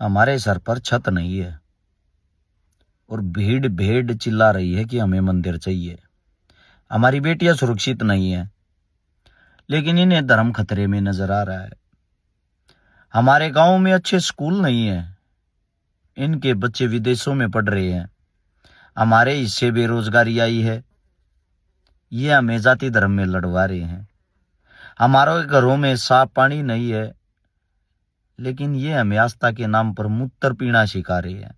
हमारे सर पर छत नहीं है और भीड़ भेड़ चिल्ला रही है कि हमें मंदिर चाहिए। हमारी बेटियां सुरक्षित नहीं है, लेकिन इन्हें धर्म खतरे में नजर आ रहा है। हमारे गांव में अच्छे स्कूल नहीं है, इनके बच्चे विदेशों में पढ़ रहे हैं। हमारे हिस्से बेरोजगारी आई है, ये हमें जाति धर्म में लड़वा रहे हैं। हमारे घरों में साफ पानी नहीं है, लेकिन ये हमें आस्था के नाम पर मूत्र पीना सिखा रहे हैं।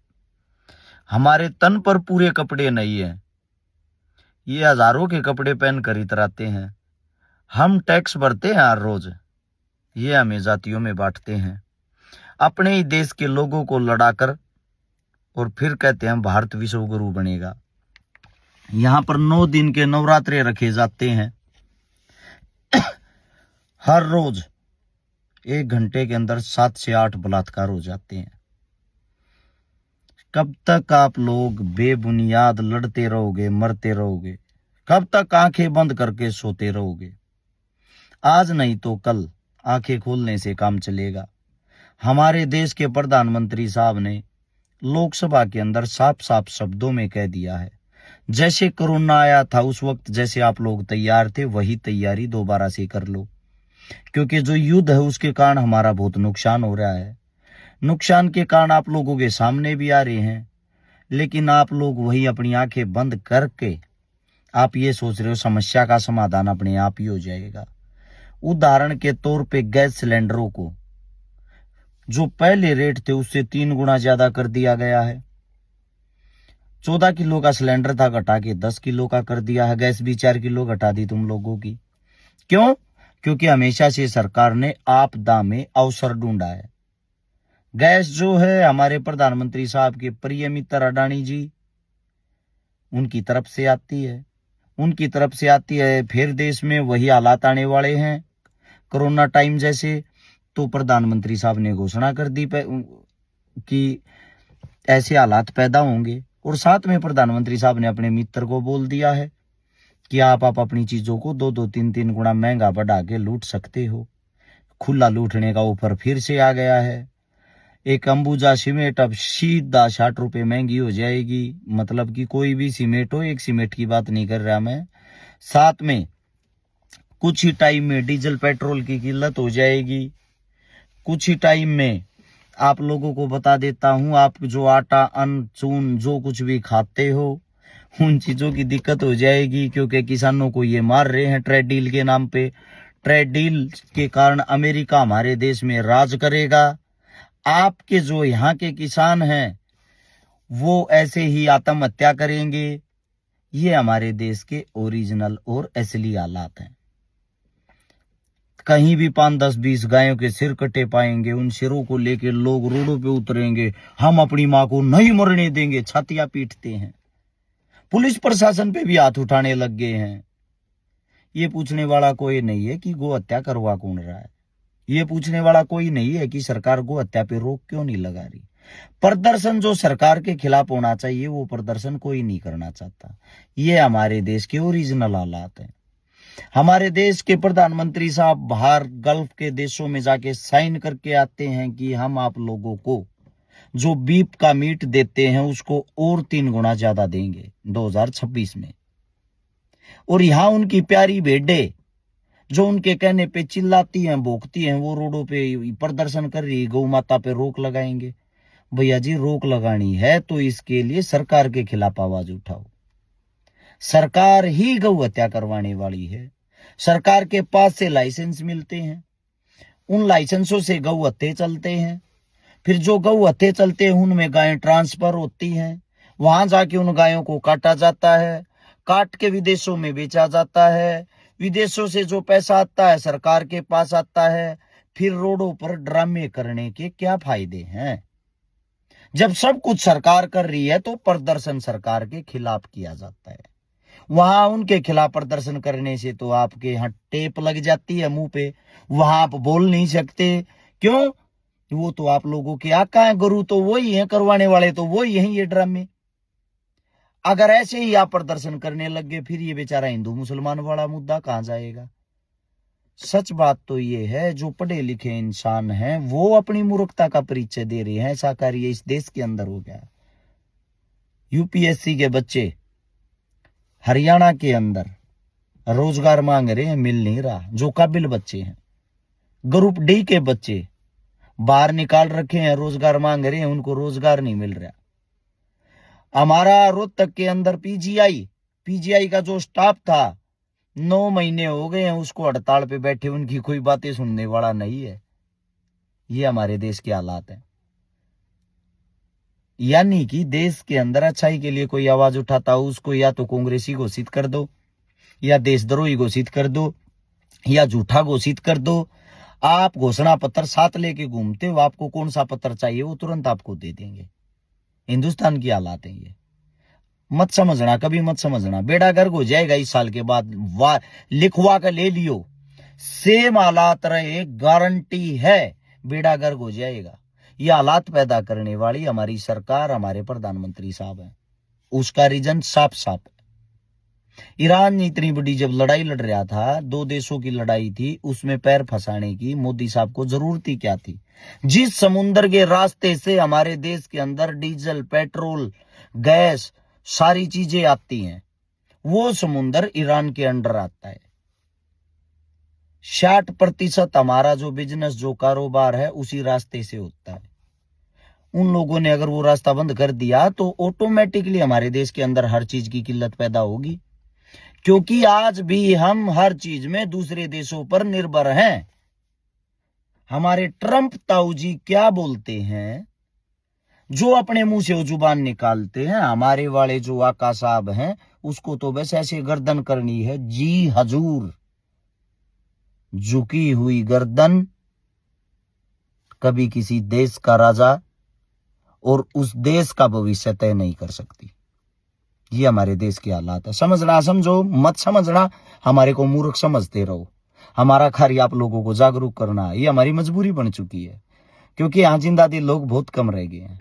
हमारे तन पर पूरे कपड़े नहीं है, ये हजारों के कपड़े पहन कर इतराते हैं। हम टैक्स भरते हैं हर रोज, ये हमें जातियों में बांटते हैं। अपने ही देश के लोगों को लड़ाकर और फिर कहते हैं भारत विश्व गुरु बनेगा। यहाँ पर 9 दिन के नवरात्रे रखे जाते हैं। हर रोज 1 घंटे के अंदर 7 से 8 बलात्कार हो जाते हैं। कब तक आप लोग बेबुनियाद लड़ते रहोगे, मरते रहोगे? कब तक आंखें बंद करके सोते रहोगे? आज नहीं तो कल आंखें खोलने से काम चलेगा। हमारे देश के प्रधानमंत्री साहब ने लोकसभा के अंदर साफ साफ शब्दों में कह दिया है, जैसे कोरोना आया था उस वक्त जैसे आप लोग तैयार थे, वही तैयारी दोबारा से कर लो, क्योंकि जो युद्ध है उसके कारण हमारा बहुत नुकसान हो रहा है। नुकसान के कारण आप लोगों के सामने भी आ रहे हैं, लेकिन आप लोग वही अपनी आंखें बंद करके आप ये सोच रहे हो समस्या का समाधान अपने आप ही हो जाएगा। उदाहरण के तौर पे गैस सिलेंडरों को जो पहले रेट थे उससे 3 गुना ज्यादा कर दिया गया है। 14 किलो का सिलेंडर था, घटा के 10 किलो का कर दिया है। गैस भी 4 किलो घटा दी तुम लोगों की। क्यों? क्योंकि हमेशा से सरकार ने आपदा में अवसर ढूंढा है। गैस जो है हमारे प्रधानमंत्री साहब के प्रिय मित्र अडानी जी, उनकी तरफ से आती है, उनकी तरफ से आती है। फिर देश में वही हालात आने वाले हैं कोरोना टाइम जैसे। तो प्रधानमंत्री साहब ने घोषणा कर दी कि ऐसे हालात पैदा होंगे, और साथ में प्रधानमंत्री साहब ने अपने मित्र को बोल दिया है कि आप अपनी चीजों को 2-2, 3-3 गुना महंगा बढ़ा के लूट सकते हो। खुला लूटने का ऑफर फिर से आ गया है। एक अंबुजा सीमेंट अब सीधा 60 रुपए महंगी हो जाएगी। मतलब कि कोई भी सीमेंट हो, एक सीमेंट की बात नहीं कर रहा मैं। साथ में कुछ ही टाइम में डीजल पेट्रोल की किल्लत हो जाएगी। कुछ ही टाइम में आप लोगों को बता देता हूं, आप जो आटा, अन्न, चून जो कुछ भी खाते हो उन चीजों की दिक्कत हो जाएगी, क्योंकि किसानों को ये मार रहे हैं ट्रेड डील के नाम पे। ट्रेड डील के कारण अमेरिका हमारे देश में राज करेगा। आपके जो यहाँ के किसान हैं वो ऐसे ही आत्महत्या करेंगे। ये हमारे देश के ओरिजिनल और असली हालात हैं। कहीं भी 5, 10, 20 गायों के सिर कटे पाएंगे। उन सिरों को लेकर लोग रोडों पे उतरेंगे। हम अपनी मां को नहीं मरने देंगे, छातियां पीटते हैं। पुलिस प्रशासन पे भी हाथ उठाने लग गए हैं। ये पूछने वाला कोई नहीं है कि गो हत्या करवा कौन रहा है। ये पूछने वाला कोई नहीं है कि सरकार गो हत्या पे रोक क्यों नहीं लगा रही। प्रदर्शन जो सरकार के खिलाफ होना चाहिए वो प्रदर्शन कोई नहीं करना चाहता। ये हमारे देश के ओरिजिनल हालात हैं। हमारे देश के प्रधानमंत्री साहब बाहर गल्फ के देशों में जाके साइन करके आते हैं कि हम आप लोगों को जो बीफ का मीट देते हैं उसको और 3 गुना ज्यादा देंगे 2026 में। और यहां उनकी प्यारी भेड़ें जो उनके कहने पे चिल्लाती हैं, भोंकती हैं, वो रोडों पे प्रदर्शन कर रही, गौ माता पे रोक लगाएंगे। भैया जी, रोक लगानी है तो इसके लिए सरकार के खिलाफ आवाज उठाओ। सरकार ही गौ हत्या करवाने वाली है। सरकार के पास से लाइसेंस मिलते हैं, उन लाइसेंसों से गौ हत्या चलते हैं। फिर जो गौ हत्या चलते हैं उनमें गायें ट्रांसफर होती हैं। वहां जाके उन गायों को काटा जाता है, काट के विदेशों में बेचा जाता है। विदेशों से जो पैसा आता है सरकार के पास आता है। फिर रोडों पर ड्रामे करने के क्या फायदे हैं? जब सब कुछ सरकार कर रही है तो प्रदर्शन सरकार के खिलाफ किया जाता है। वहां उनके खिलाफ प्रदर्शन करने से तो आपके यहाँ टेप लग जाती है मुंह पे, वहां आप बोल नहीं सकते। क्यों? वो तो आप लोगों के आका है, गुरु तो वही है, करवाने वाले तो वही हैं ये ड्रामे। अगर ऐसे ही आप प्रदर्शन करने लग गए फिर ये बेचारा हिंदू मुसलमान वाला मुद्दा कहां जाएगा? सच बात तो ये है, जो पढ़े लिखे इंसान हैं वो अपनी मूर्खता का परिचय दे रहे हैं। ऐसा कार्य इस देश के अंदर हो गया। यूपीएससी के बच्चे हरियाणा के अंदर रोजगार मांग रहे हैं, मिल नहीं रहा। जो काबिल बच्चे हैं, ग्रुप डी के बच्चे बाहर निकाल रखे हैं, रोजगार मांग रहे हैं, उनको रोजगार नहीं मिल रहा। हमारा रोहतक के अंदर पीजीआई का जो स्टाफ था, 9 महीने हो गए हैं उसको हड़ताल पे बैठे, उनकी कोई बातें सुनने वाला नहीं है। ये हमारे देश के हालात हैं। यानी कि देश के अंदर अच्छाई के लिए कोई आवाज उठाता हो, उसको या तो कांग्रेसी घोषित कर दो, या देशद्रोही घोषित कर दो, या झूठा घोषित कर दो। आप घोषणा पत्र साथ लेके घूमते हो, आपको कौन सा पत्र चाहिए वो तुरंत आपको दे देंगे। हिंदुस्तान की हालात है ये। मत समझना, कभी मत समझना, बेड़ा गर्क हो जाएगा इस साल के बाद। लिखवा कर ले लियो, सेम हालात रहे, गारंटी है बेड़ा गर्क हो जाएगा। ये हालात पैदा करने वाली हमारी सरकार, हमारे प्रधानमंत्री साहब हैं। उसका रीजन साफ साफ है। ईरान इतनी बड़ी जब लड़ाई लड़ रहा था, 2 देशों की लड़ाई थी, उसमें पैर फंसाने की मोदी साहब को जरूरत ही क्या थी? जिस समुद्र के रास्ते से हमारे देश के अंदर डीजल, पेट्रोल, गैस सारी चीजें आती हैं, वो समुद्र ईरान के अंडर आता है। 60% हमारा जो बिजनेस, जो कारोबार है, उसी रास्ते से होता है। उन लोगों ने अगर वो रास्ता बंद कर दिया तो ऑटोमेटिकली हमारे देश के अंदर हर चीज की किल्लत पैदा होगी, क्योंकि आज भी हम हर चीज में दूसरे देशों पर निर्भर हैं। हमारे ट्रंप ताऊ जी क्या बोलते हैं, जो अपने मुंह से वो जुबान निकालते हैं, हमारे वाले जो आका साहब हैं उसको तो बस ऐसे गर्दन करनी है। जी हजूर, झुकी हुई गर्दन कभी किसी देश का राजा और उस देश का भविष्य तय नहीं कर सकती। ये हमारे देश के हालात है। समझना समझो, मत समझना हमारे को मूर्ख समझते रहो। हमारा कार्य आप लोगों को जागरूक करना, ये हमारी मजबूरी बन चुकी है, क्योंकि यहाँ जिंदा दिल लोग बहुत कम रह गए हैं।